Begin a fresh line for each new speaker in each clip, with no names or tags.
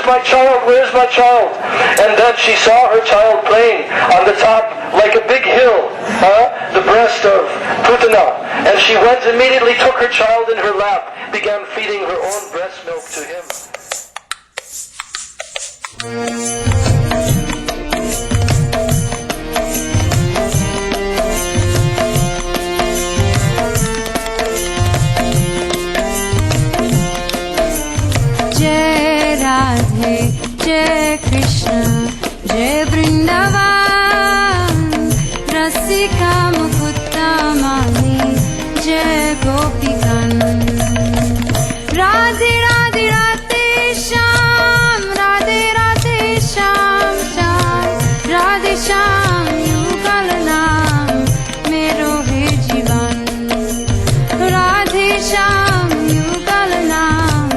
my child? Where's my child? And then she saw her child playing on the top, like a big hill, the breast of Putana. And she went immediately, took her child in her lap, began feeding her own breast milk to him.
Jai Radhe, Jai Krishna, Jai Vrindavan, Rasika Mukutta Mani, Jai Gopikan. Radhe Radhe Radhe Sham, Radhe Radhe Sham Sham, Radhe Sham Yugal Naam, Mero Hai Jivan. Radhe Sham Yugal Naam,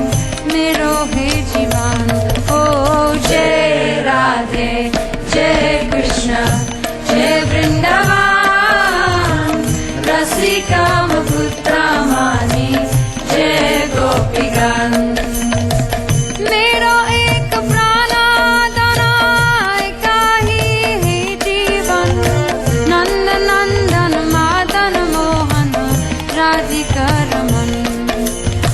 Mero Hai Jivan. Oh Jai Radhe, Jai Krishna, Jai Vrindavan, Rasika Mukutta Mani, Jai Gopikan. Mero ek prana dana eka hi hai jivan, Nanda Nandan Madan Mohan Radhika Raman.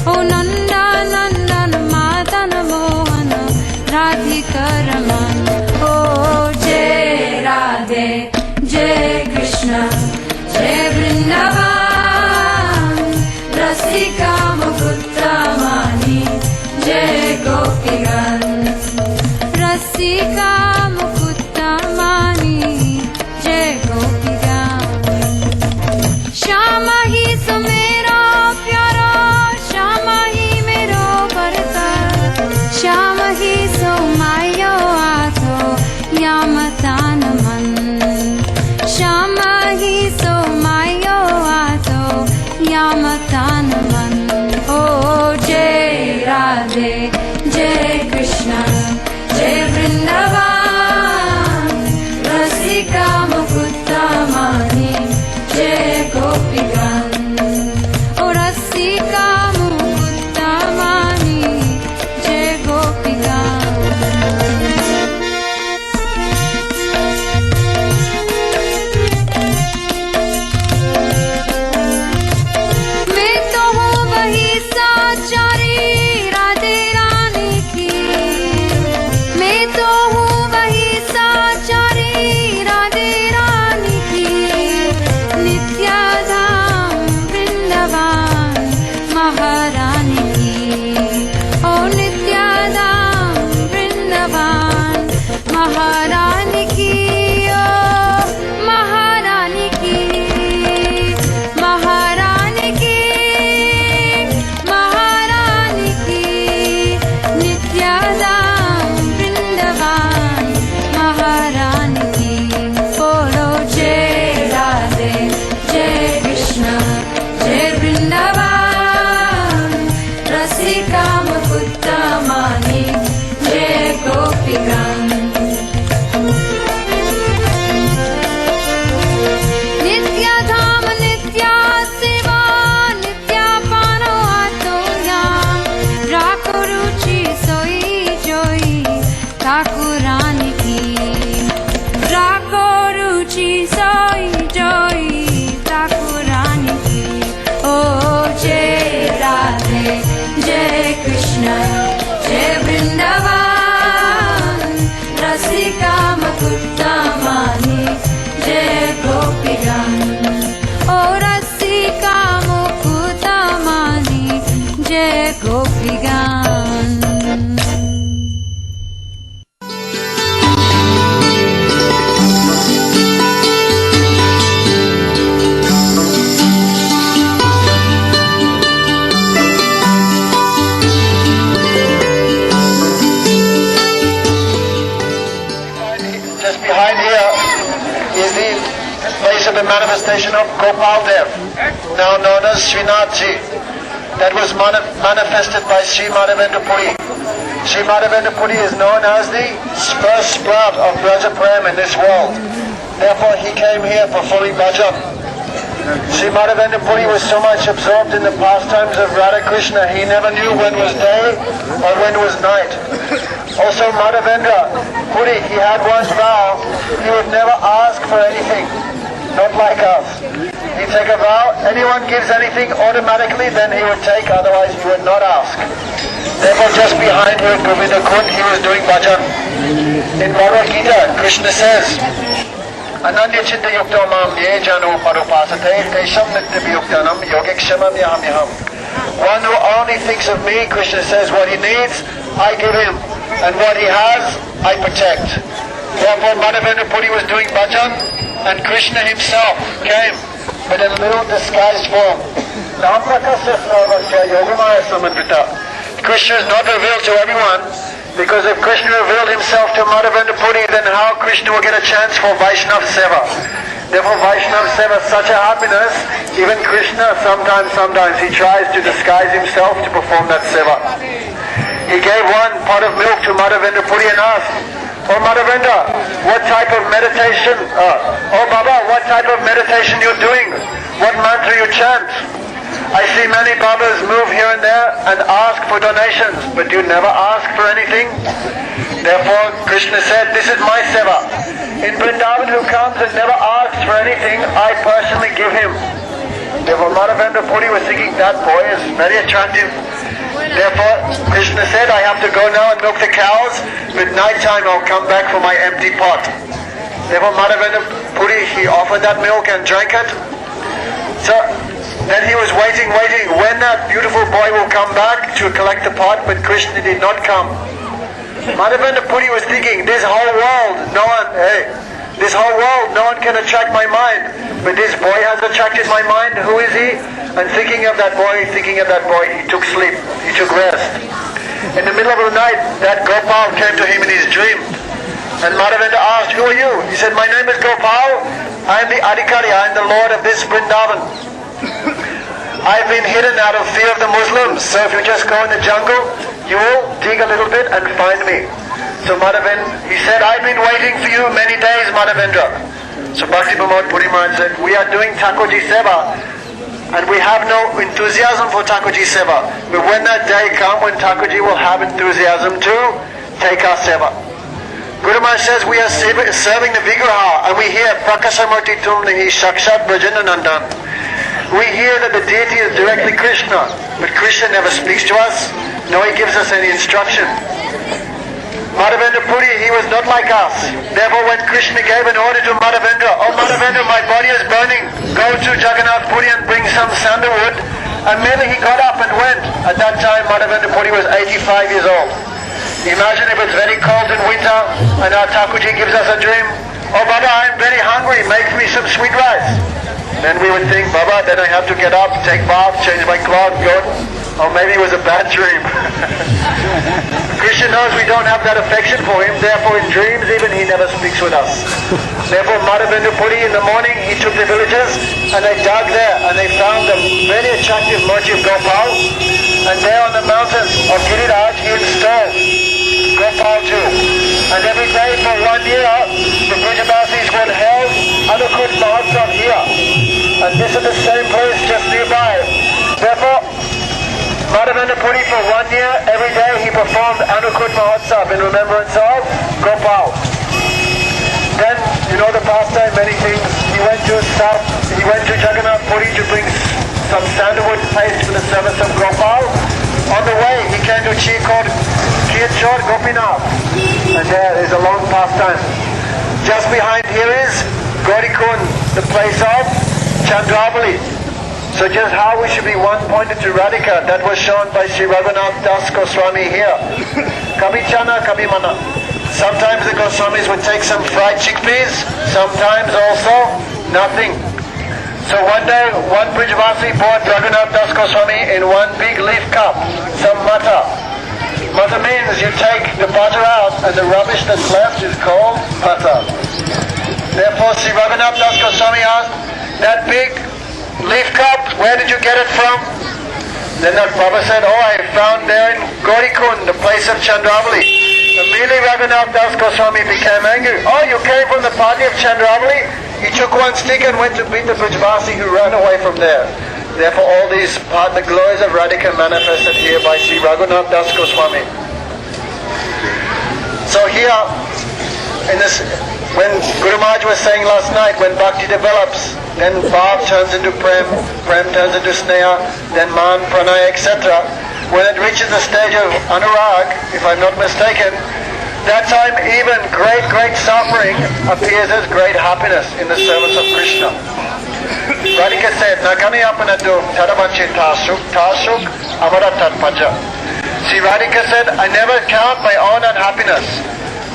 Oh Nanda Nandan Madan Mohan Radhika Raman. Oh Jai Radhe, Jai Krishna, Jai Vrindavan, Rasika Mukutta Mani, Jai Gopikan. Rasika Mukutta Mani, Jai Gopikan. Shama hi so mera pyara, Shama hi mero barta, Shama hi so mayo ato yamatan man. Shama hi so mayo ato yamatan man. Oh Jai Radhe, Jai Krishna, Jai Vrindavan, Rasika Mukutta Mani, Jai Gopikan. Oh Rasika Mukutta Mani, Jai Gopikan. मैं तो हूँ वही साचारी राधे रानी की, मैं तो हूँ वही साचारी राधे रानी की। नित्याधाम वृंदावन महारानी की, ओ नित्याधाम वृंदावन महारानी की, ओ महारानी की, महारानी की, महारानी की। नित्याधाम वृंदावन महारानी की। बोलो जय राधे, जय कृष्ण, जय वृंदावन, रसिका मुकुता मानी, जय गोपिकां। नित्याधाम नित्या सेवा, नित्यापानो आतोया, राखो रुचि सोई जोई ठाकुरानी की। राखो रुचि सोई जोई ठाकुरानी की। ओ जय राधे, जय कृष्ण, जय वृंदावन, रसिका मुकुता मानी, जय गोपिकां। ओ रसिका मुकुता मानी, जय गोपिकां।
Just behind here is the place of the manifestation of Gopal Dev, now known as Srinathji. That was manifested by Sri Madhavendra Puri. Sri Madhavendra Puri is known as the first sprout of Braja Prem in this world. Therefore he came here for fully bhajan. Sri Madhavendra Puri was so much absorbed in the pastimes of Radha Krishna, he never knew when was day or when was night. Also Madhavendra Puri, he had one vow, he would never ask for anything, not like us. He'd take a vow, anyone gives anything automatically, then he would take, otherwise he would not ask. Therefore just behind here in Govinda Kund, he was doing bhajan. In Bhagavad Gita, Krishna says, Ananya Chitta Yukta Mam Ye Janu Parupasate Tesham Nitya Yuktanam Yogekshama Yahamyaham. One who only thinks of me, Krishna says, what he needs, I give him. And what he has, I protect. Therefore Madhavendra Puri was doing bhajan, and Krishna himself came, but in a little disguised form. Krishna is not revealed to everyone, because if Krishna revealed himself to Madhavendra Puri, then how Krishna will get a chance for Vaishnav Seva? Therefore Vaishnav Seva is such a happiness, even Krishna sometimes he tries to disguise himself to perform that Seva. He gave one pot of milk to Madhavendra Puri and asked, Oh Madhavendra, what type of meditation, oh Baba, what type of meditation you're doing? What mantra you chant? I see many Babas move here and there and ask for donations, but you never ask for anything. Therefore Krishna said, this is my seva. In Vrindavan who comes and never asks for anything, I personally give him. Therefore Madhavendra Puri was thinking, that boy is very attractive. Therefore Krishna said, I have to go now and milk the cows, but night time I'll come back for my empty pot. Therefore Madhavendra Puri, he offered that milk and drank it. So then he was waiting when that beautiful boy will come back to collect the pot, but Krishna did not come. Madhavendra Puri was thinking, this whole world, no one can attract my mind, but this boy has attracted my mind. Who is he? And thinking of that boy, he took sleep, he took rest. In the middle of the night, that Gopal came to him in his dream, and Madhavendra asked, who are you? He said, my name is Gopal, I am the Adhikari, I am the Lord of this Vrindavan. I've been hidden out of fear of the Muslims, so if you just go in the jungle, you will dig a little bit and find me. So Madhavendra, he said, I've been waiting for you many days, Madhavendra. So Bhakti Pramod Puri Maharaj said, we are doing Thakurji Seva, and we have no enthusiasm for Thakurji Seva. But when that day comes, when Thakurji will have enthusiasm to take our Seva. Guru Maharaj says, we are serving the Vigraha, and we hear Prakasamurti Tumnihi Shakshat Brajananandan. We hear that the deity is directly Krishna, but Krishna never speaks to us, nor he gives us any instruction. Madhavendra Puri, he was not like us. Therefore when Krishna gave an order to Madhavendra, oh Madhavendra, my body is burning, go to Jagannath Puri and bring some sandalwood, and merely he got up and went. At that time Madhavendra Puri was 85 years old. Imagine if it's very cold in winter, and our Thakurji gives us a dream, oh Baba, I'm very hungry, make me some sweet rice. Then we would think, Baba, then I have to get up, take bath, change my clothes, go. Or maybe it was a bad dream. Krishna knows we don't have that affection for him, therefore in dreams even he never speaks with us. Therefore Madhavendra Puri, in the morning he took the villagers and they dug there and they found a very attractive murti of Gopal, and there on the mountain of Giriraj he installed Gopal too. And every day for 1 year the Brijabasis were held Anukut Mahotsav here. And this is the same place just nearby. Therefore, Madhavendra Puri for 1 year, every day he performed Anukut Mahotsav in remembrance of Gopal. Then, you know the pastime, many things. He went to Jagannath Puri to bring some sandalwood paste for the service of Gopal. On the way, he came to a tree called Kirchor Gopinath. And there is a long pastime. Just behind here is Gaurikund, the place of Chandravali. So just how we should be one pointed to Radhika, that was shown by Sri Raghunath Das Goswami here. Kabhi chana, kabhi mana. Sometimes the Goswamis would take some fried chickpeas, sometimes also nothing. So one day, one Brijvasi bought Raghunath Das Goswami in one big leaf cup, some mata. Mata means you take the butter out and the rubbish that's left is called butter. Therefore Sri Raghunath Das Goswami asked, that big leaf cup, where did you get it from? Then that Baba said, oh, I found there in Gaurikund, the place of Chandravali. Immediately Raghunath Das Goswami became angry. Oh, you came from the party of Chandravali? He took one stick and went to beat the Brajvasi who ran away from there. Therefore all these the glories of Radhika manifested here by Sri Raghunath Das Goswami. So here, in this, when Guru Maharaj was saying last night, when Bhakti develops, then Bhav turns into Prem, Prem turns into Sneha, then Man, Pranay, etc. When it reaches the stage of Anurag, if I'm not mistaken, that time even great suffering appears as great happiness in the service of Krishna. Radhika said, Nakami apanadu tadavanchi tasuk amara tatpaja. See, Radhika said, I never count my own unhappiness,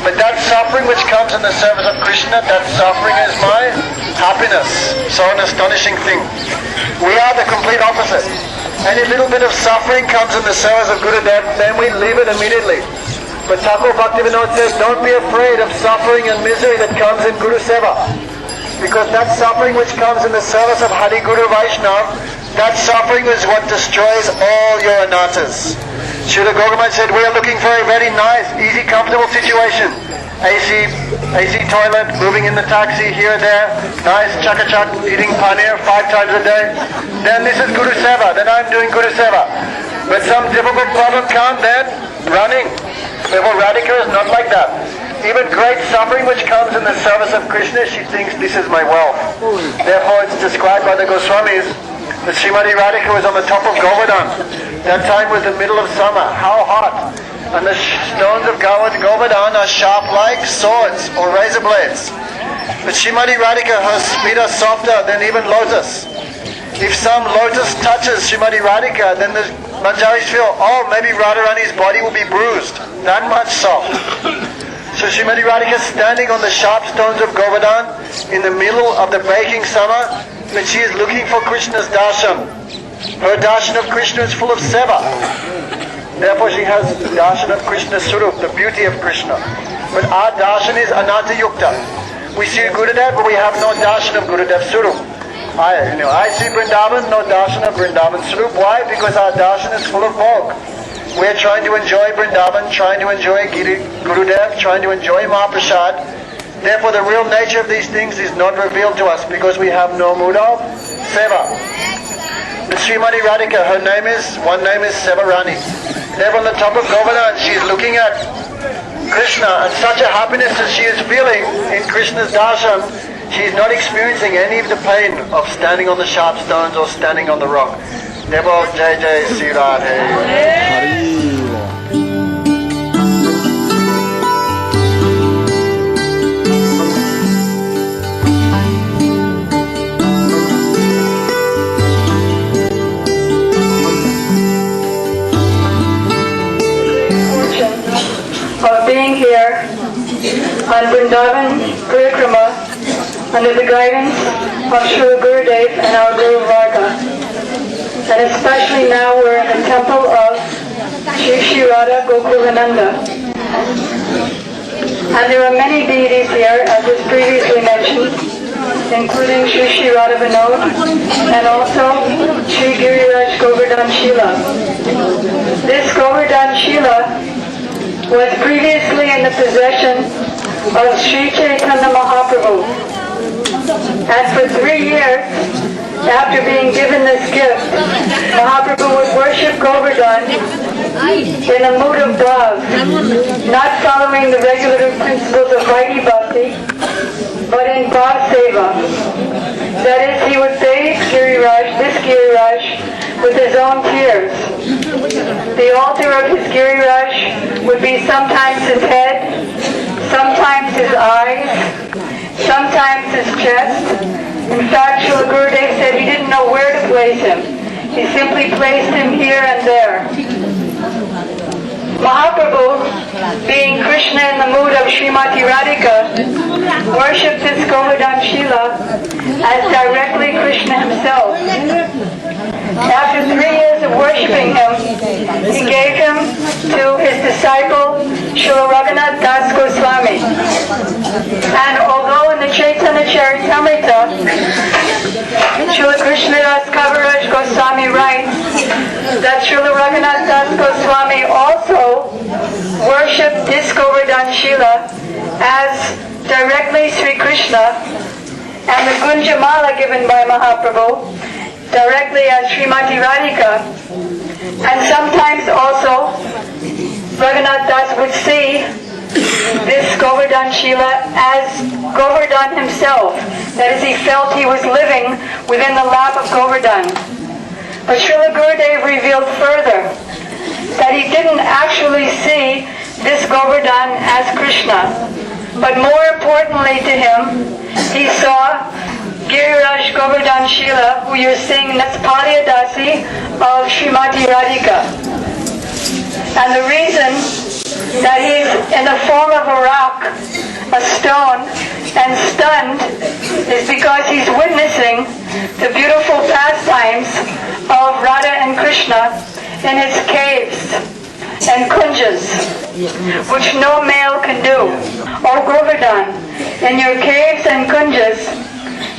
but that suffering which comes in the service of Krishna, that suffering is my happiness. So an astonishing thing. We are the complete opposite. Any little bit of suffering comes in the service of Gurudev, then we leave it immediately. But Thakur Bhaktivinoda says, don't be afraid of suffering and misery that comes in Guru Seva. Because that suffering which comes in the service of Hari Guru Vaishnav, that suffering is what destroys all your anatas. Srila Gurudeva said, we are looking for a very nice, easy, comfortable situation. AC toilet, moving in the taxi here and there, nice chak-a-chak, eating paneer 5 times a day. Then this is Guru Seva, then I'm doing Guru Seva. But some difficult problem comes, then running. Therefore Radhika is not like that. Even great suffering which comes in the service of Krishna, she thinks this is my wealth. Therefore it's described by the Goswamis that Srimati Radhika was on the top of Govardhan. That time was the middle of summer. How hot! And the stones of Govardhan are sharp like swords or razor blades. But Srimati Radhika, her feet are softer than even lotus. If some lotus touches Srimati Radhika, then the Manjaris feel, oh, maybe Radharani's body will be bruised. That much soft. So Srimati Radhika is standing on the sharp stones of Govardhan in the middle of the baking summer, but she is looking for Krishna's darshan. Her darshan of Krishna is full of seva. Therefore she has the darshan of Krishna's surup, the beauty of Krishna. But our darshan is ananta yukta. We see Gurudev, but we have no darshan of Gurudev's surup. I see Vrindavan, no darshan of Vrindavan surup. Why? Because our darshan is full of bhog. We are trying to enjoy Vrindavan, trying to enjoy Gurudev, trying to enjoy Mahaprasad. Therefore the real nature of these things is not revealed to us because we have no mood of seva. But Srimati Radhika, one name is Sevarani. There on the top of Govardhan, she is looking at Krishna, and such a happiness that she is feeling in Krishna's darshan, she is not experiencing any of the pain of standing on the sharp stones or standing on the rock. Therefore, Jai Jai Sri Radhe.
Of being here on Vrindavan Parikrama under the guidance of Srila Gurudeva and our Guru Varga. And especially now we're in the temple of Shri Radha Gokulananda. And there are many deities here, as was previously mentioned, including Shri Radha Vinod and also Shri Giriraj Govardhan Shila. This Govardhan Shila was previously in the possession of Sri Chaitanya Mahaprabhu. And for 3 years, after being given this gift, Mahaprabhu would worship Govardhan in a mood of bhav, not following the regular principles of Vaidhi Bhakti, but in bhav seva. That is, he would bathe this Giriraj, with his own tears. The altar of his Giriraj would be sometimes his head, sometimes his eyes, sometimes his chest. In fact, Srila Gurudeva said he didn't know where to place him. He simply placed him here and there. Mahaprabhu, being Krishna in the mood of Srimati Radhika, worshipped this Govardhan Shila as directly Krishna himself. After 3 years of worshipping him, he gave him to his disciple, Srila Raghunath Das Goswami. And although in the Chaitanya Charitamrita, Srila Krishnadas Kaviraj Goswami writes that Srila Raghunath Das Goswami also worshipped this Govardhan Shila as directly Sri Krishna, and the Gunjamala given by Mahaprabhu directly as Srimati Radhika, and sometimes also Raghunath Das would see this Govardhan Shila as Govardhan himself. That is, he felt he was living within the lap of Govardhan. But Srila Gurudeva revealed further that he didn't actually see this Govardhan as Krishna, but more importantly to him, he saw Giriraj Govardhan Shila, who you're seeing, that's Palya Dasi of Srimati Radhika. And the reason that he's in the form of a rock, a stone, and stunned is because he's witnessing the beautiful pastimes of Radha and Krishna in his caves and kunjas, which no male can do. O Govardhan, in your caves and kunjas,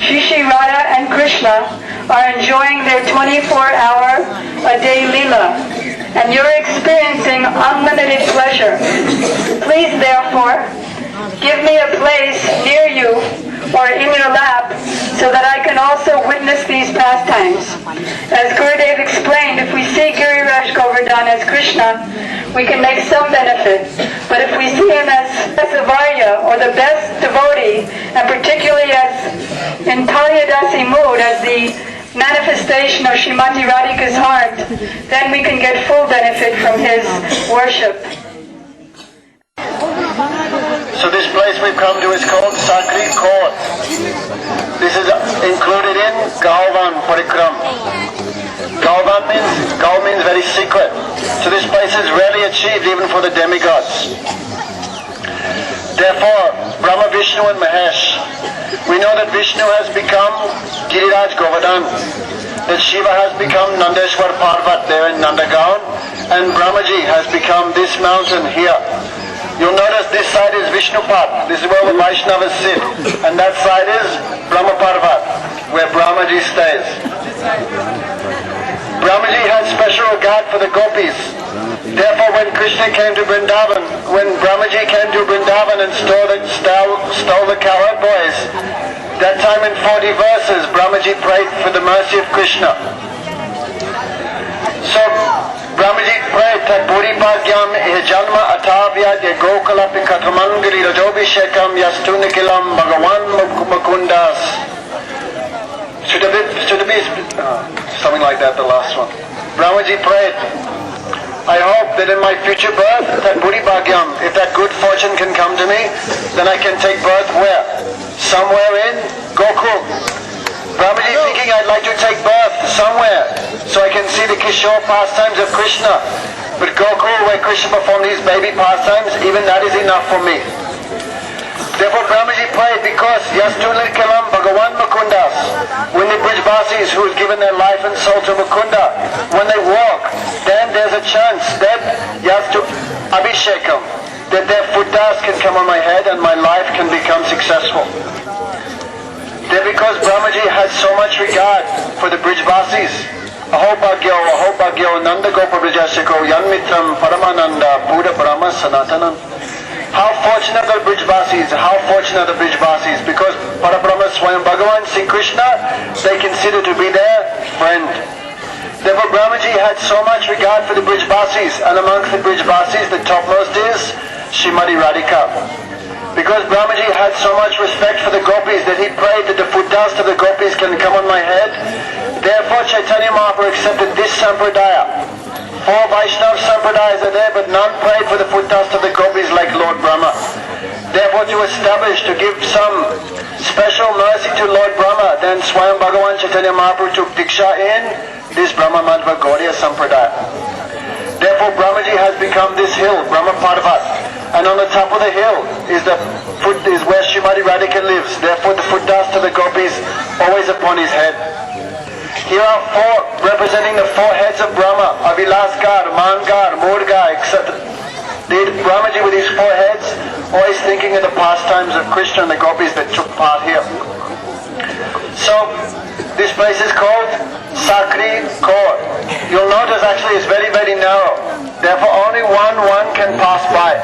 Shri Radha and Krishna are enjoying their 24-hour-a-day lila, and you're experiencing unlimited pleasure. Please, therefore, give me a place near you or in your lap so that I can also witness these pastimes. As Gurudev explained, if we see Giriraj Govardhan as Krishna, we can make some benefit. But if we see him as a Varya, or the best devotee, and particularly as in Talyadasi mood, as the manifestation of Srimati Radhika's heart, then we can get full benefit from his worship.
So this place we've come to is called Sakri Court. This is included in Galvan Parikram. Gal means very secret. So this place is rarely achieved even for the demigods. Therefore, Brahma, Vishnu and Mahesh, we know that Vishnu has become Giriraj Govardhan, that Shiva has become Nandeshwar Parvat there in Nandagaon, and Brahmaji has become this mountain here. You'll notice this side is Vishnupad, this is where the Vaishnavas sit, and that side is Brahma Parvat, where Brahmaji stays. Brahmaji had special regard for the gopis. Therefore, when Krishna came to Vrindavan, when Brahmaji came to Vrindavan and stole the cowherd boys, that time in 40 verses, Brahmaji prayed for the mercy of Krishna. So, Brahmaji prayed that Buri Bhagyam Janma Atavya de Gokalapi Katramangiri Rajobhishekam Yastunikilam Bhagavan Mukundas. Should it be something like that, the last one. Brahmaji prayed, I hope that in my future birth, that Buri Bhagyam, if that good fortune can come to me, then I can take birth where? Somewhere in Gokul. Brahmaji thinking I'd like to take birth somewhere so I can see the Kishore pastimes of Krishna. But Gokul, where Krishna performed his baby pastimes, even that is enough for me. Therefore Brahmaji prayed because Yastulir Kalam Bhagavan Mukundas, when the Brijbasis who have given their life and soul to Mukunda, when they walk, then there's a chance that Yastu Abhishekam, that their foot dust can come on my head and my life can become successful. Then because Brahmaji has so much regard for the Brijbasis, Aho Bhagyo, Nanda Gopa Brijashiko, Yanmitram, Paramananda, Buddha Brahma Sanatanan. How fortunate are the Brijbasis, because Parabrahma Swayam Bhagavan, Sri Krishna, they consider to be their friend. Therefore Brahmaji had so much regard for the Brijbasis, and amongst the Brijbasis the topmost is Srimati Radhika. Because Brahmaji had so much respect for the gopis that he prayed that the foot dust of the gopis can come on my head. Therefore Chaitanya Mahaprabhu accepted this sampradaya. 4 Vaishnava sampradayas are there, but none prayed for the foot dust of the gopis like Lord Brahma. Therefore to establish, to give some special mercy to Lord Brahma, then Swayam Bhagavan Chaitanya Mahaprabhu took Diksha in this Brahma Madhva Gaudiya Sampradaya. Therefore Brahmaji has become this hill, Brahma Parvat, and on the top of the hill is where Srimati Radhika lives. Therefore the foot dust of the gopis always upon his head. Here are 4 representing the 4 heads of Brahma, Avilaskar, Mangar, Murga, etc. Brahmaji with his 4 heads, always thinking of the pastimes of Krishna and the gopis that took part here. So, this place is called Sakri Court. You'll notice actually it's very, very narrow. Therefore only one can pass by.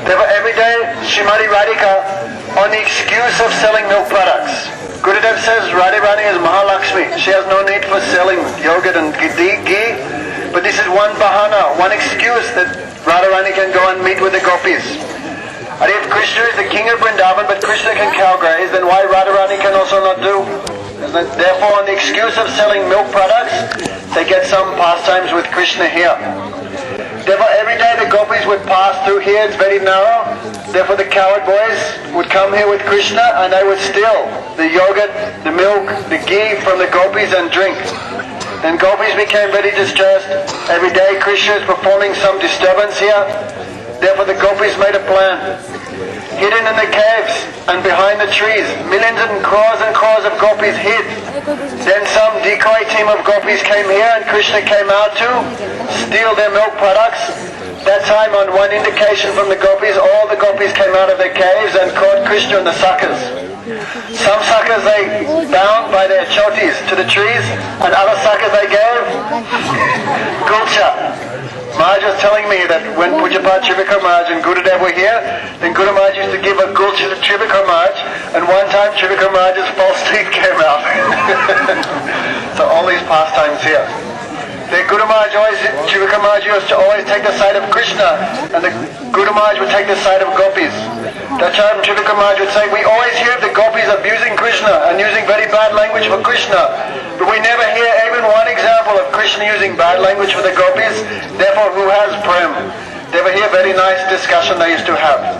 Therefore every day Srimati Radhika, on the excuse of selling milk products, Gurudev says Radharani is Mahalakshmi. She has no need for selling yogurt and ghee, but this is one bahana, one excuse that Radharani can go and meet with the gopis. And if Krishna is the king of Vrindavan, but Krishna can cow graze, then why Radharani can also not do? Therefore, on the excuse of selling milk products, they get some pastimes with Krishna here. Therefore, every day the gopis would pass through here. It's very narrow. Therefore, the cowherd boys would come here with Krishna and they would steal the yogurt, the milk, the ghee from the gopis and drink. Then gopis became very distressed. Every day Krishna is performing some disturbance here. Therefore, the gopis made a plan. Hidden in the caves and behind the trees, millions and crores of gopis hid. Then some decoy team of gopis came here and Krishna came out to steal their milk products. That time, on one indication from the gopis, all the gopis came out of their caves and caught Krishna and the suckers. Some suckers they bound by their chotis to the trees, and other suckers they gave gulcha. Maharaj was telling me that when Pujapat Trivakar Maharaj and Gurudev were here, then Guru Maharaj used to give a gulcha to Trivakar Maharaj, and one time Trivakar Maharaj's false teeth came out. So all these pastimes here. The Guru Maharaj Trivakar Maharaj used to always take the side of Krishna, and the Guru Maharaj would take the side of gopis. That time Trivakar Maharaj would say, we always hear the gopis abusing Krishna and using very bad language for Krishna, but we never hear even one example of Krishna using bad language for the gopis. Therefore, who has prem? They were here, very nice discussion they used to have.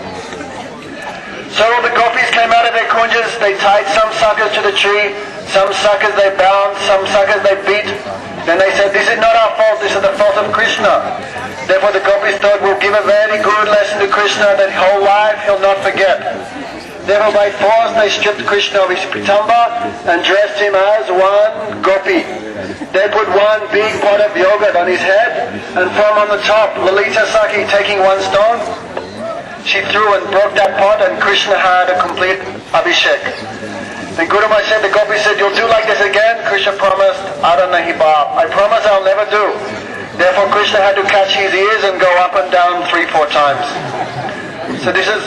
So the gopis came out of their kunjas, they tied some suckers to the tree, some suckers they bound, some suckers they beat. Then they said, this is not our fault, this is the fault of Krishna. Therefore the gopis thought, we'll give a very good lesson to Krishna that whole life he'll not forget. Therefore by force they stripped Krishna of his pitamba and dressed him as one gopi. They put one big pot of yogurt on his head, and from on the top, Lalita Saki taking one stone, she threw and broke that pot, and Krishna had a complete abhishek. Then Guru Maharaj said, the gopi said, you'll do like this again? Krishna promised, Ara nahi baap. I promise I'll never do. Therefore Krishna had to catch his ears and go up and down 3-4 times. So this is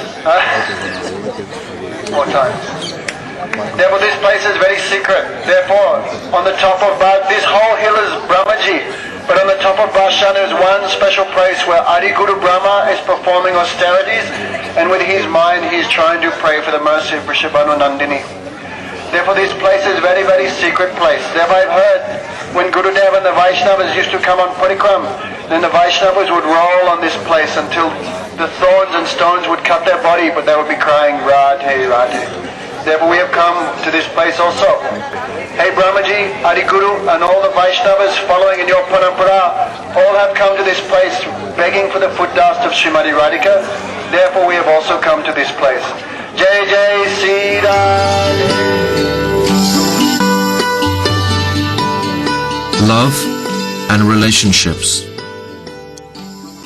4 times. Therefore this place is very secret. Therefore on the top of this whole hill is Brahmaji. But on the top of Bhashan is one special place where Adi Guru Brahma is performing austerities, and with his mind he is trying to pray for the mercy of Vrishabhanu Nandini. Therefore this place is very, very secret place. Therefore I've heard when Gurudev and the Vaishnavas used to come on Parikram, then the Vaishnavas would roll on this place until the thorns and stones would cut their body, but they would be crying, Radhe, Radhe. Therefore we have come to this place also. Hey Brahmaji, Adi Guru and all the Vaishnavas following in your parampara all have come to this place begging for the foot dust of Srimati Radhika. Therefore we have also come to this place. Jai Jai Sri Radhe.
Love and relationships.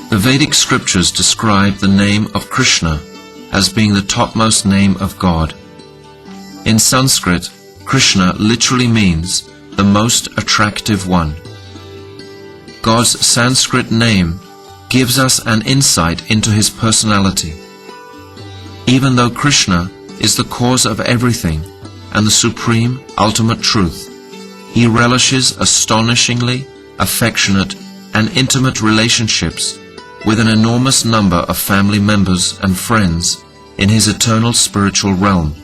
The Vedic scriptures describe the name of Krishna as being the topmost name of God. In Sanskrit, Krishna literally means the most attractive one. God's Sanskrit name gives us an insight into his personality. Even though Krishna is the cause of everything and the supreme ultimate truth, he relishes astonishingly affectionate and intimate relationships with an enormous number of family members and friends in his eternal spiritual realm,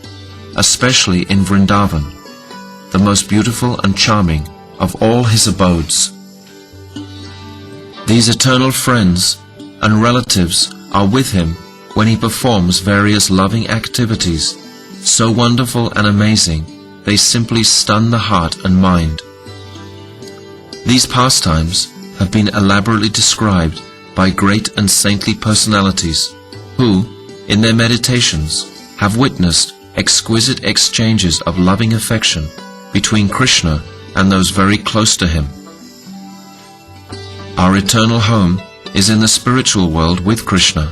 especially in Vrindavan, the most beautiful and charming of all his abodes. These eternal friends and relatives are with him when he performs various loving activities, so wonderful and amazing they simply stun the heart and mind. These pastimes have been elaborately described by great and saintly personalities who, in their meditations, have witnessed exquisite exchanges of loving affection between Krishna and those very close to him. Our eternal home is in the spiritual world with Krishna.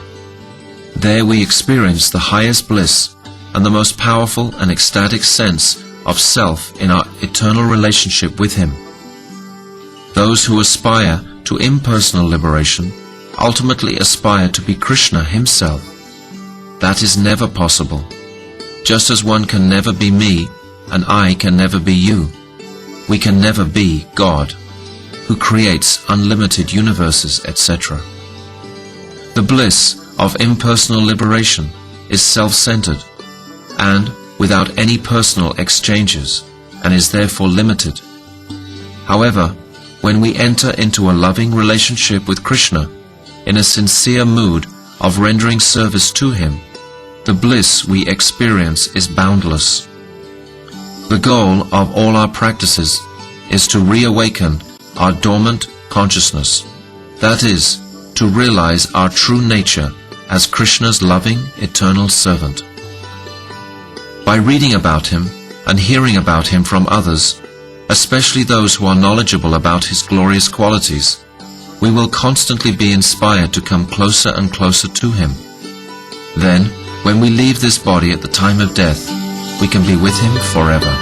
There we experience the highest bliss and the most powerful and ecstatic sense of self in our eternal relationship with him. Those who aspire to impersonal liberation ultimately aspire to be Krishna himself. That is never possible. Just as one can never be me and I can never be you. We can never be God, who creates unlimited universes, etc. The bliss of impersonal liberation is self-centered and without any personal exchanges, and is therefore limited. However, when we enter into a loving relationship with Krishna in a sincere mood of rendering service to him, the bliss we experience is boundless. The goal of all our practices is to reawaken our dormant consciousness, that is, to realize our true nature as Krishna's loving, eternal servant. By reading about him and hearing about him from others, especially those who are knowledgeable about his glorious qualities, we will constantly be inspired to come closer and closer to him. Then, when we leave this body at the time of death, we can be with him forever.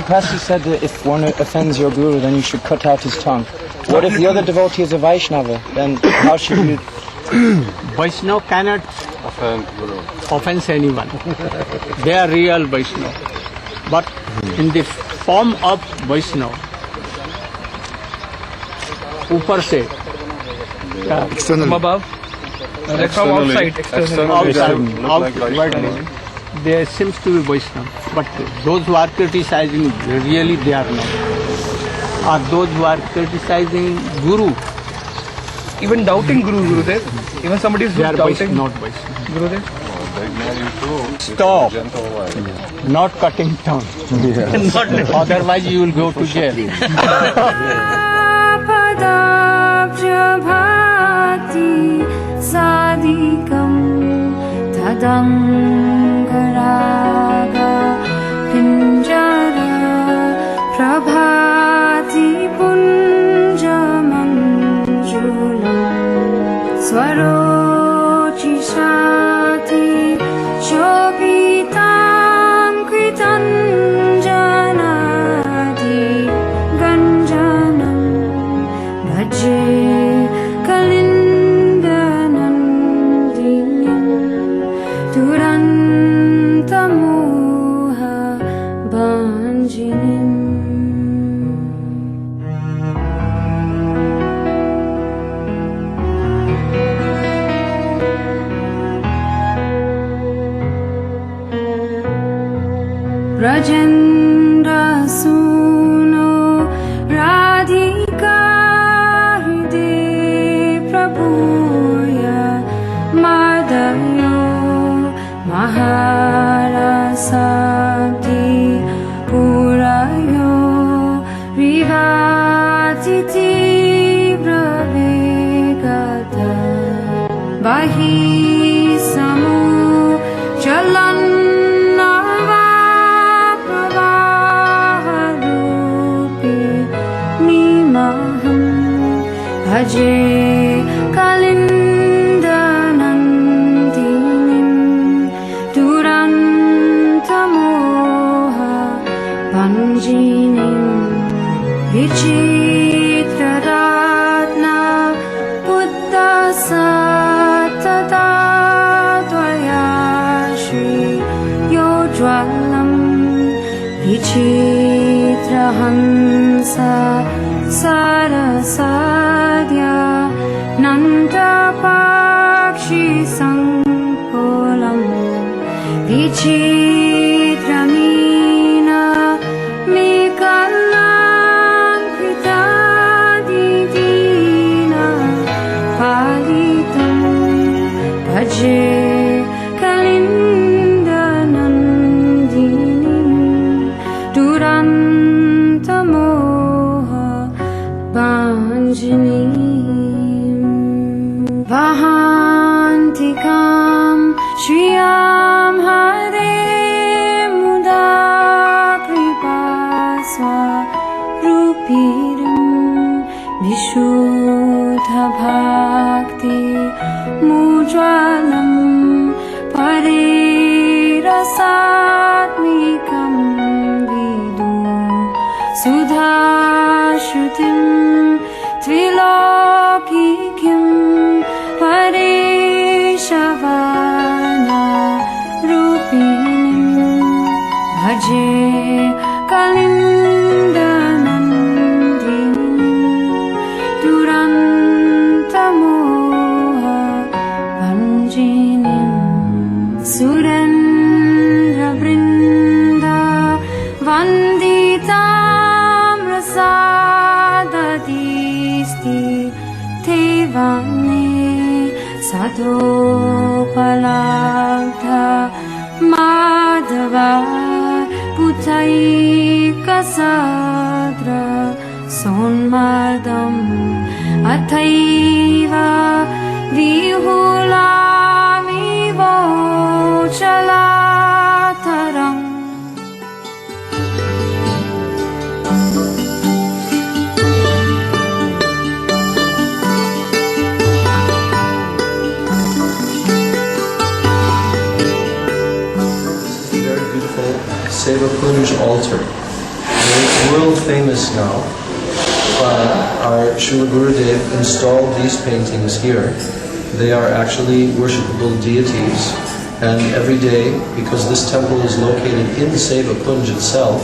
Pastor said that if one offends your guru, then you should cut out his tongue. What if the other devotee is a Vaishnava? Then how should you...
Vaishnava cannot offend anyone. They are real Vaishnava. But in the form of Vaishnava, upar se,
From above? From outside,
outwardly, there seems to be Vaishnava. But those who are criticizing, really they are not. Or those who are criticizing Guru,
Even doubting Gurudev, even somebody is
they are
doubting
not Vaishnava.
Gurudev.
Stop. Not cutting tongue. Otherwise you will go to jail.
Padabjabhati sadikam tadangaraga pinjara prabhati punjamanjulam swarochi shati shobhitam kritanjanadi ganjanam bhaje kalinda Brajendra Suno Radhika Hriday Prabhuya Madhayo Maharasati Purayo Rivatiti Bravegata Bahi Samu Chalan Bhaje Kalindanandinim Durantamoha Panjinim Vichitraratna Buddha Sattata Dvaya Shri Yojwalam Vichitrahansa Sarasadya Nanda Pakshi Sankolam Vichitramina Mikalankrita Didina Palitam Bhaje Kalindanandinim Durantamoha Panjinim Vahantikam Shriyam Hare Muda Kripasva Rupirim Vishuddha Bhakti Mujwalam Parirasatmikam Vidu Sudhashrutim Tvilokikim Parishavana Rupinim Bhaje Kalindanandinim Durantamoha Panjinim Surendra Vrinda Vanditam Rasadadisti Tevane Sadopalabdha Madhava Putaika Sadra Sonmadam Athaiva Vihulamivo Chalataram.
Seva Kunj altar. They're world famous now. Our Srila Gurudeva installed these paintings here. They are actually worshipable deities, and every day, because this temple is located in Seva Kunj itself,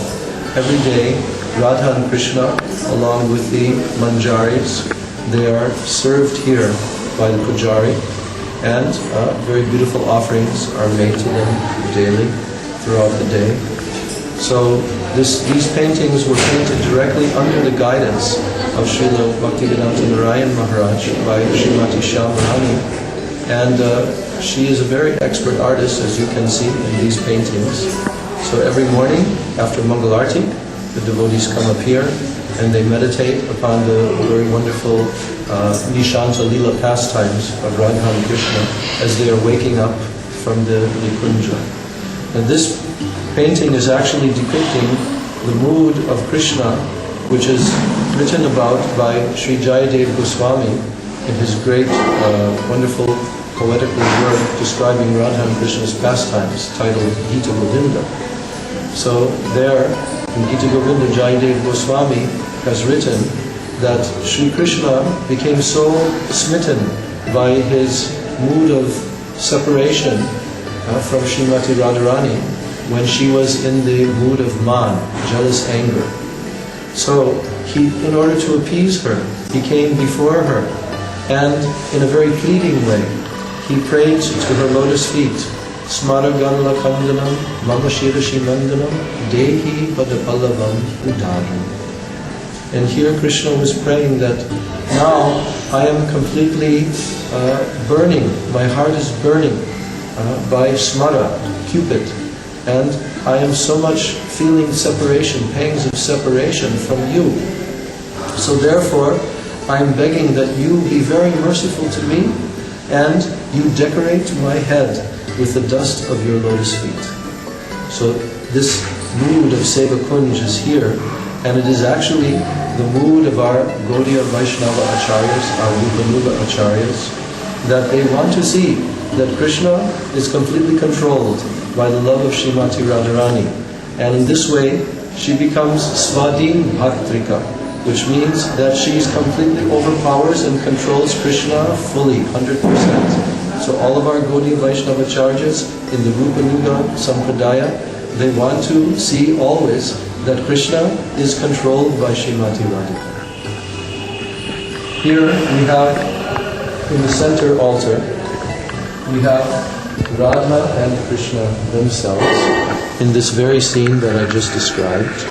every day Radha and Krishna, along with the manjaris, they are served here by the pujari, and very beautiful offerings are made to them daily, throughout the day. So these paintings were painted directly under the guidance of Srila Narayana Maharaj by Srimati Shyamrani, and she is a very expert artist, as you can see in these paintings. So every morning after Mangal Arti, the devotees come up here and they meditate upon the very wonderful Nishanta Leela pastimes of Radha and Krishna as they are waking up from the Nikunja. And this painting is actually depicting the mood of Krishna, which is written about by Sri Jayadev Goswami in his great, wonderful poetical work describing Radha and Krishna's pastimes, titled Gita Govinda. So there, in Gita Govinda, Jayadev Goswami has written that Sri Krishna became so smitten by his mood of separation from Srimati Radharani when she was in the mood of man, jealous anger. So he, in order to appease her, he came before her and in a very pleading way, he prayed to her lotus feet, Smaraganla Kandanam, Mama Shirashi Mandanam, Dehi Padapallavam Udaram. And here Krishna was praying that now I am completely burning, my heart is burning by Smara, Cupid, and I am so much feeling separation, pangs of separation from you. So therefore, I am begging that you be very merciful to me and you decorate my head with the dust of your lotus feet. So this mood of Seva Kunj is here, and it is actually the mood of our Gaudiya Vaishnava Acharyas, our Rupanuga Acharyas, that they want to see that Krishna is completely controlled by the love of Srimati Radharani. And in this way, she becomes Svadhin Bhaktrika, which means that she completely overpowers and controls Krishna fully, 100%. So all of our Gaudiya Vaishnava Acharyas in the Rupanuga Sampradaya, they want to see always that Krishna is controlled by Srimati Radhika. Here we have, in the center altar, we have Radha and Krishna themselves in this very scene that I just described.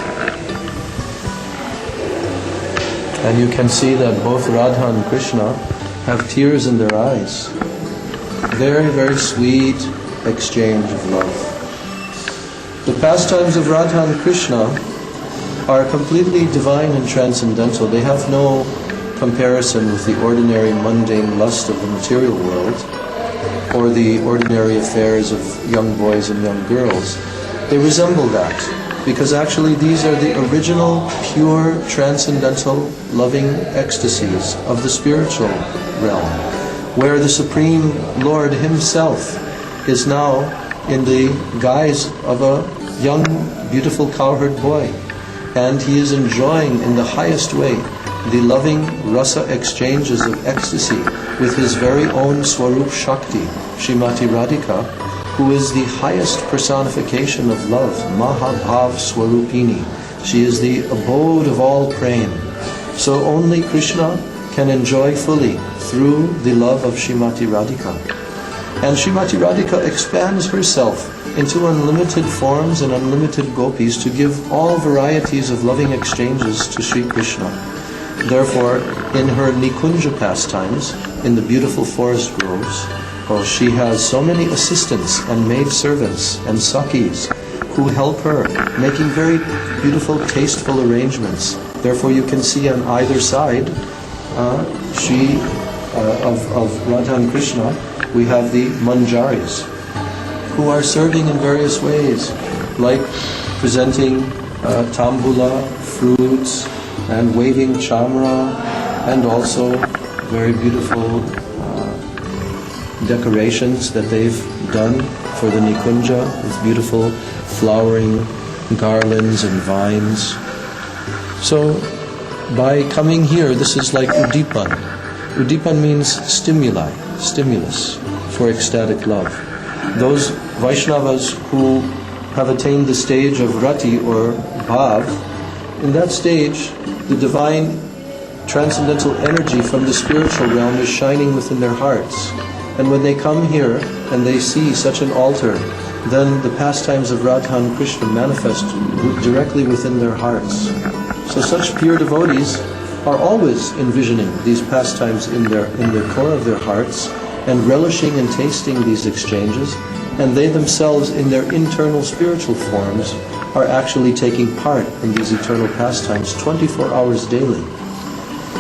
And you can see that both Radha and Krishna have tears in their eyes. Very, very sweet exchange of love. The pastimes of Radha and Krishna are completely divine and transcendental. They have no comparison with the ordinary mundane lust of the material world or the ordinary affairs of young boys and young girls. They resemble that because actually these are the original, pure, transcendental, loving ecstasies of the spiritual realm, where the Supreme Lord Himself is now in the guise of a young, beautiful cowherd boy. And he is enjoying in the highest way the loving rasa exchanges of ecstasy with his very own Swarup Shakti, Srimati Radhika, who is the highest personification of love, Mahabhav Swarupini. She is the abode of all prema. So only Krishna can enjoy fully through the love of Srimati Radhika. And Srimati Radhika expands herself into unlimited forms and unlimited gopis to give all varieties of loving exchanges to Sri Krishna. Therefore, in her Nikunja pastimes, in the beautiful forest groves, she has so many assistants and maidservants and sakis who help her, making very beautiful, tasteful arrangements. Therefore, you can see on either side of Radha and Krishna, we have the manjaris, who are serving in various ways, like presenting tambula, fruits, and waving chamra, and also very beautiful decorations that they've done for the Nikunja with beautiful flowering garlands and vines. So by coming here, this is like udipan. Udipan means stimulus for ecstatic love. Those Vaishnavas who have attained the stage of rati or bhav, in that stage, the divine transcendental energy from the spiritual realm is shining within their hearts. And when they come here and they see such an altar, then the pastimes of Radha and Krishna manifest directly within their hearts. So such pure devotees are always envisioning these pastimes in the core of their hearts and relishing and tasting these exchanges, and they themselves in their internal spiritual forms are actually taking part in these eternal pastimes 24 hours daily.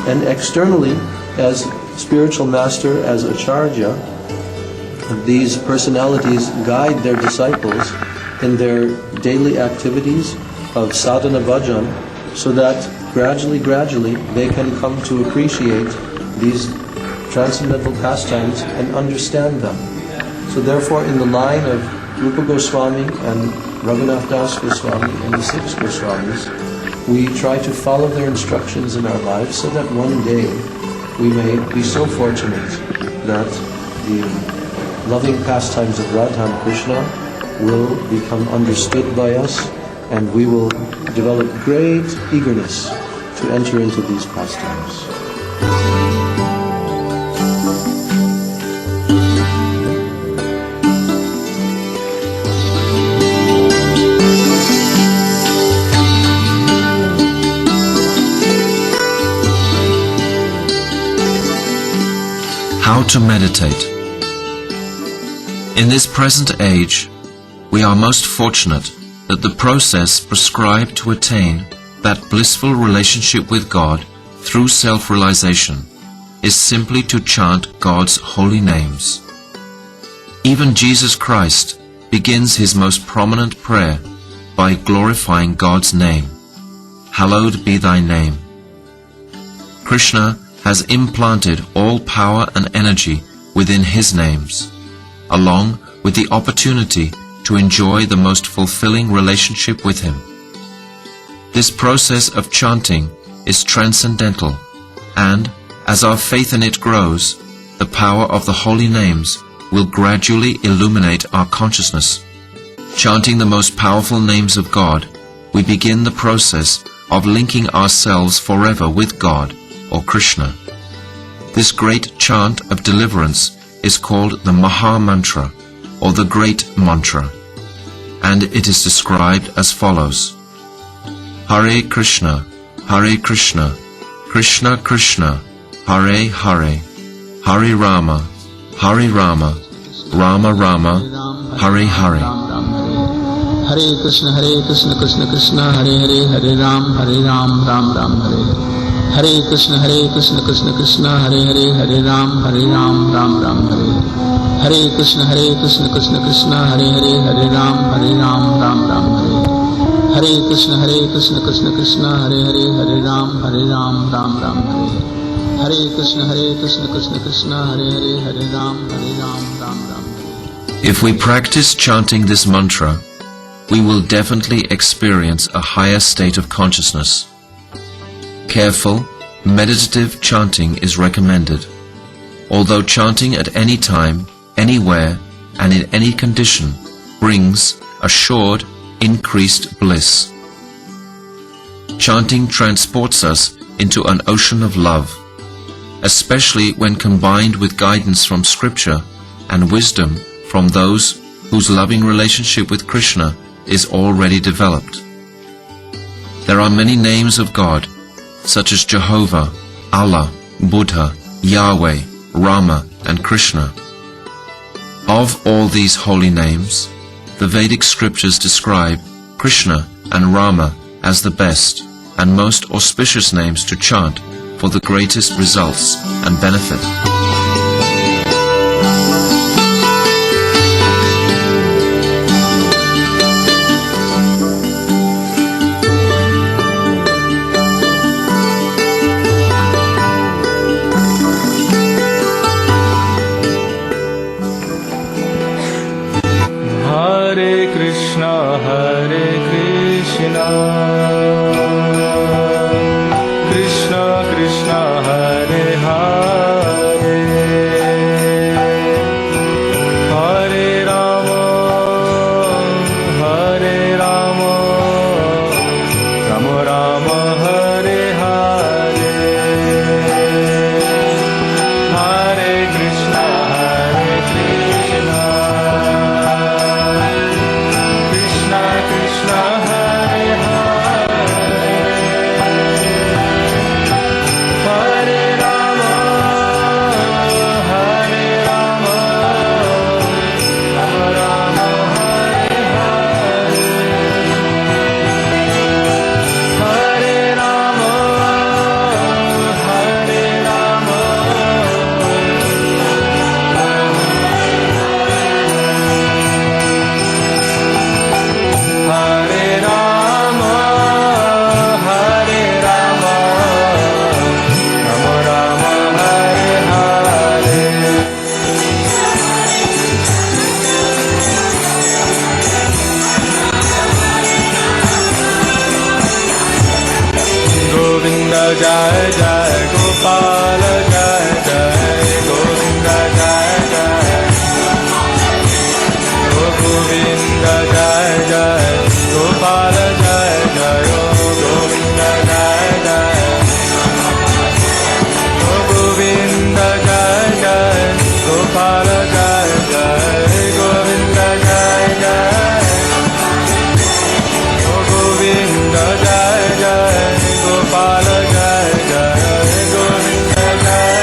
And externally, as spiritual master, as acharya, these personalities guide their disciples in their daily activities of sadhana bhajan, so that gradually they can come to appreciate these transcendental pastimes and understand them. So therefore, in the line of Rupa Goswami and Raghunath Das Goswami and the 6 Goswamis, we try to follow their instructions in our lives so that one day we may be so fortunate that the loving pastimes of Radha and Krishna will become understood by us, and we will develop great eagerness to enter into these pastimes.
How to meditate. In this present age, we are most fortunate that the process prescribed to attain that blissful relationship with God through self-realization is simply to chant God's holy names. Even Jesus Christ begins his most prominent prayer by glorifying God's name. Hallowed be thy name. Krishna has implanted all power and energy within his names, along with the opportunity to enjoy the most fulfilling relationship with him. This process of chanting is transcendental, and as our faith in it grows, the power of the holy names will gradually illuminate our consciousness. Chanting the most powerful names of God, we begin the process of linking ourselves forever with God or Krishna. This great chant of deliverance is called the Maha Mantra, or the Great Mantra, and it is described as follows: Hare Krishna, Krishna Krishna, Hare Hare, Hare Rama, Rama Rama, Hare Hare.
Hare Krishna, Krishna Krishna, Hare Hare, Hare Ram, Ram Ram, Hare Hare. Hare Krishna, Krishna Krishna, Hare Hare, Hare Ram, Ram Ram, Hare Hare. Hare Krishna, Krishna Krishna, Hare Hare, Hare Ram, Ram Ram, Hare Hare. Hare Krishna, Krishna Krishna, Hare Hare, Hare Ram, Ram Ram, Hare Hare. Hare Krishna, Krishna Krishna, Hare Hare, Hare Ram, Ram Ram.
If we practice chanting this mantra, we will definitely experience a higher state of consciousness. Careful, meditative chanting is recommended, although chanting at any time, anywhere, and in any condition brings assured, increased bliss. Chanting transports us into an ocean of love, especially when combined with guidance from scripture and wisdom from those whose loving relationship with Krishna is already developed. There are many names of God, such as Jehovah, Allah, Buddha, Yahweh, Rama, and Krishna. Of all these holy names, the Vedic scriptures describe Krishna and Rama as the best and most auspicious names to chant for the greatest results and benefit.
Hare Krishna, Krishna Krishna, Hare Hare, Hare Rama, Rama Rama, Hare Hare. Hare Krishna, Krishna Krishna, Hare Hare, Hare Rama, Rama Rama, Hare Hare. Hare Rama, Hare Rama, Rama Rama, Hare Hare. Govinda Jai Jai, Gopala Jai Jai, Govinda Jai Jai, Govinda Jai Jai, Gopala Jai Jai, Govinda Jai Jai, Govinda Jai Jai, Gopala Jai Jai, Govinda Jai Jai, Govinda Jai Jai, Gopala Jai Jai, Govinda Jai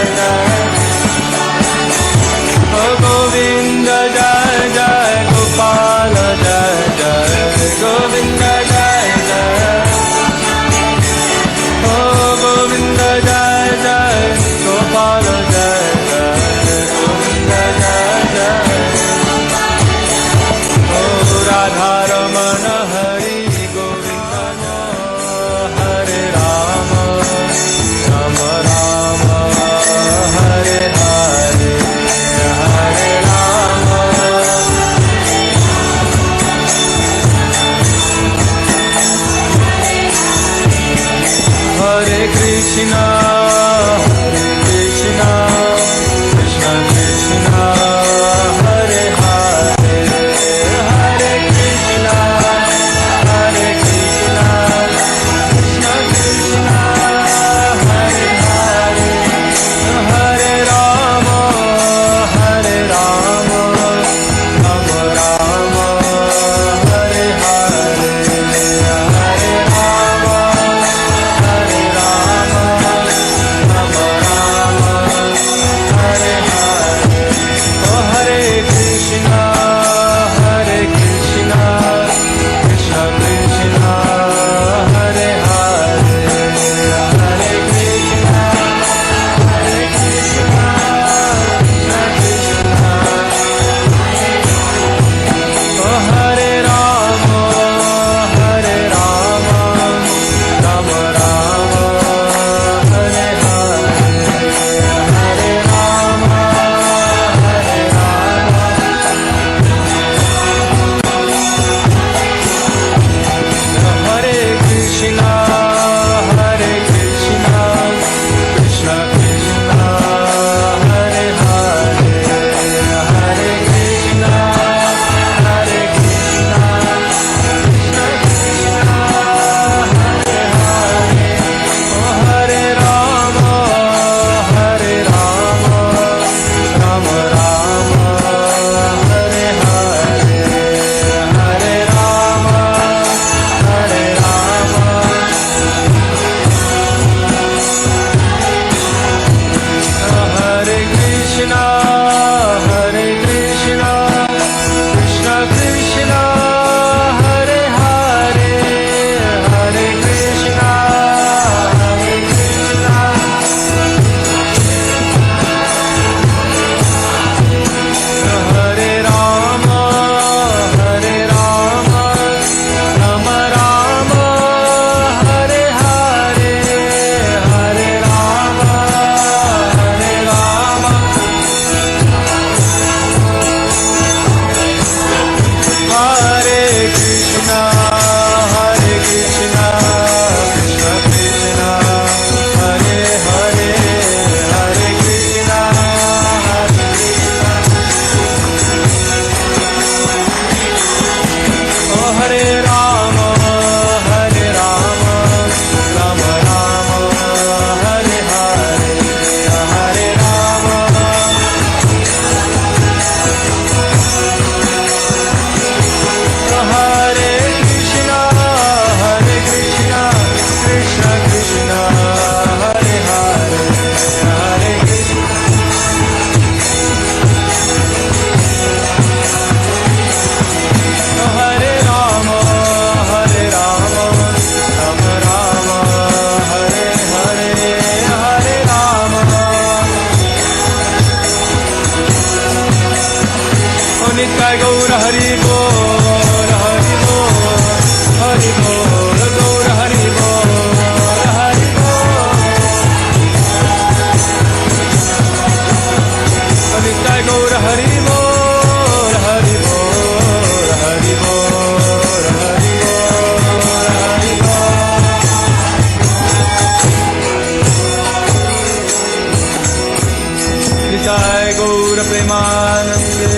Jai Gaur Premanande